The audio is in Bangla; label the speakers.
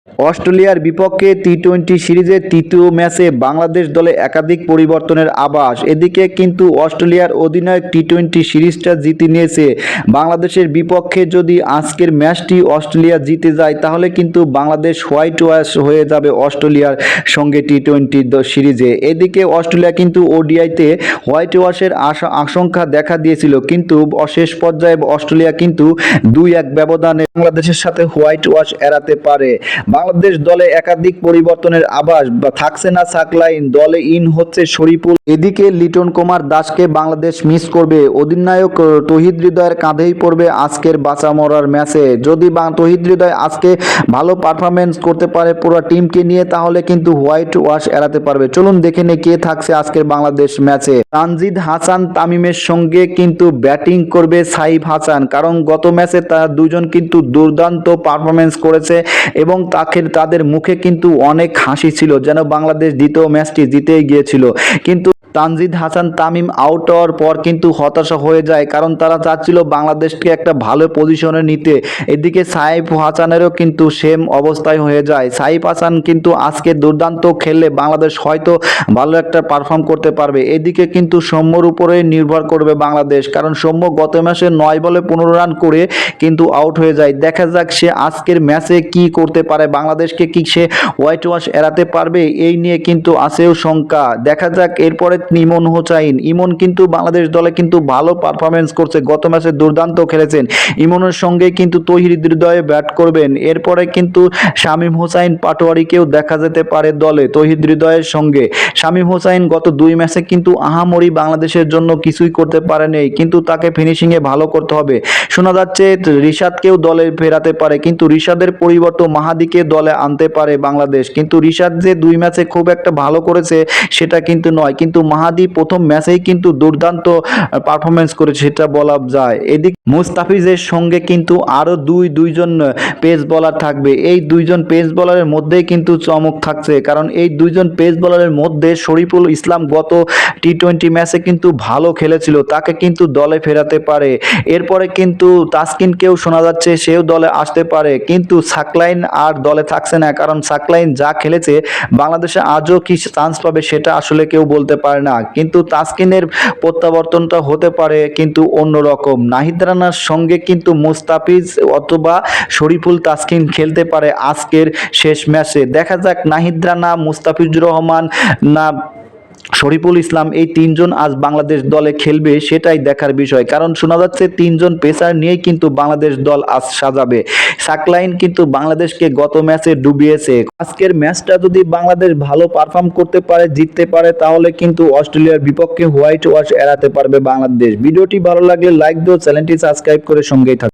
Speaker 1: অস্ট্রেলিয়ার বিপক্ষে টি-20 সিরিজের তৃতীয় ম্যাচে বাংলাদেশ দলে একাধিক পরিবর্তনের আভাস। এদিকে কিন্তু অস্ট্রেলিয়ার অধিনায়ক টি-20 সিরিজটা জিতে নিয়েছে। বাংলাদেশের বিপক্ষে যদি আজকের ম্যাচটি অস্ট্রেলিয়া জিতে যায় তাহলে কিন্তু বাংলাদেশ হোয়াইট ওয়াশ হয়ে যাবে অস্ট্রেলিয়ার সঙ্গে টি-20 সিরিজে। এদিকে অস্ট্রেলিয়া কিন্তু ওডিআইতে হোয়াইট ওয়াশের আশঙ্কা দেখা দিয়েছিল, কিন্তু শেষ পর্যায়ে অস্ট্রেলিয়া কিন্তু 2-1 ব্যবধানে বাংলাদেশের সাথে হোয়াইট ওয়াশ এড়াতে পারে। বাংলাদেশ দলে একাধিক পরিবর্তনের আভাস থাকছে না সাকলাইন, দলে ইন হচ্ছে শরীফুল। এদিকে লিটন কুমার দাসকে বাংলাদেশ মিস করবে। অধিনায়ক তৌহিদ হৃদয়ের কাঁধেই পড়বে আজকের বাঁচা মরার ম্যাচে। যদি তৌহিদ হৃদয় আজকে ভালো পারফরমেন্স করতে পারে পুরো টিমকে নিয়ে, তাহলে কিন্তু হোয়াইট ওয়াশ এড়াতে পারবে। চলুন দেখে নে কে থাকছে আজকের বাংলাদেশ ম্যাচে। তানজিদ হাসান তামিমের সঙ্গে কিন্তু ব্যাটিং করবে সাইফ হাসান, কারণ গত ম্যাচে তারা দুজন কিন্তু দুর্দান্ত পারফরমেন্স করেছে এবং তাদের মুখে কিন্তু অনেক হাসি ছিল, যেন বাংলাদেশ দ্বিতীয় ম্যাচটি জিতেই গিয়েছিল। কিন্তু তানজিদ হাসান তামিম আউট হওয়ার পর কিন্তু হতাশা হয়ে যায়, কারণ তারা চাচ্ছিল বাংলাদেশকে একটা ভালো পজিশনে নিতে। এদিকে সাইফ হাসানেরও কিন্তু সেম অবস্থায় হয়ে যায়। সাইফ হাসান কিন্তু আজকে দুর্দান্ত খেললে বাংলাদেশ হয়তো ভালো একটা পারফর্ম করতে পারবে। এদিকে কিন্তু সৌম্যর উপরে নির্ভর করবে বাংলাদেশ, কারণ সৌম্য গত ম্যাচে 9 বলে 15 রান করে কিন্তু আউট হয়ে যায়। দেখা যাক সে আজকের ম্যাচে কি করতে পারে, বাংলাদেশকে কি সে হোয়াইট ওয়াশ এড়াতে পারবে, এই নিয়ে কিন্তু আছেও শঙ্কা। দেখা যাক। এরপরে ইমন হোসাইন, ইমন কিন্তু বাংলাদেশ দলে কিন্তু ভালো পারফরমেন্স করছে, গত ম্যাচে দুর্দান্ত খেলেছেন। ইমনের সঙ্গে কিন্তু তৌহিদ হৃদয়ে ব্যাট করবেন। এরপরে কিন্তু শামীম হোসাইন পাটোয়ারিকেও দেখা যেতে পারে দলে তৌহিদ হৃদয়ের সঙ্গে। শামীম হোসাইন গত 2 ম্যাচে কিন্তু আহামরি বাংলাদেশের জন্য কিছুই করতে পারেনি, কিন্তু তাকে ফিনিশিংয়ে ভালো করতে হবে। শোনা যাচ্ছে রিশাদকেও দলে ফেরাতে পারে, কিন্তু রিশাদের পরিবর্তে মাহাদিকে দলে আনতে পারে বাংলাদেশ। কিন্তু রিশাদ যে 2 ম্যাচে খুব একটা ভালো করেছে সেটা কিন্তু নয়, কিন্তু মাহাদি প্রথম ম্যাচেই কিন্তু দুর্দান্ত পারফরমেন্স করেছে, সেটা বলা যায়। এদিকে মুস্তাফিজের সঙ্গে কিন্তু আরো দুইজন পেস বোলার থাকবে। এই 2জন পেস বোলারের মধ্যেই কিন্তু চমক থাকছে, কারণ এই 2জন পেস বোলারের মধ্যে শরীফুল ইসলাম গত টি-20 ম্যাচে কিন্তু ভালো খেলেছিল, তাকে কিন্তু দলে ফেরাতে পারে। এরপরে কিন্তু তাসকিনকেও শোনা যাচ্ছে সেও দলে আসতে পারে, কিন্তু সাকলাইন আর দলে থাকছে না, কারণ সাকলাইন যা খেলেছে বাংলাদেশে আজও কি চান্স পাবে সেটা আসলে কেউ বলতে পারে না। কিন্তু তাসকিনের প্রত্যাবর্তনটা হতে পারে কিন্তু অন্যরকম। নাহিদ রানার সঙ্গে কিন্তু মুস্তাফিজ অথবা শরীফুল তাসকিন খেলতে পারে আজকের শেষ ম্যাচে। দেখা যাক নাহিদ রানা, মুস্তাফিজুর রহমান না শরীফুল ইসলাম, এই 3জন আজ বাংলাদেশ দলে খেলবে, সেটাই দেখার বিষয়। কারণ শোনা যাচ্ছে 3জন পেসার নিয়েই কিন্তু বাংলাদেশ দল আজ সাজাবে। সাকলাইন কিন্তু বাংলাদেশকে গত ম্যাচে ডুবিয়েছে। আজকের ম্যাচটা যদি বাংলাদেশ ভালো পারফর্ম করতে পারে, জিততে পারে, তাহলে কিন্তু অস্ট্রেলিয়ার বিপক্ষে হোয়াইট ওয়াশ এড়াতে পারবে বাংলাদেশ। ভিডিওটি ভালো লাগলে লাইক দিও, চ্যানেলটি সাবস্ক্রাইব করে সঙ্গেই থাকো।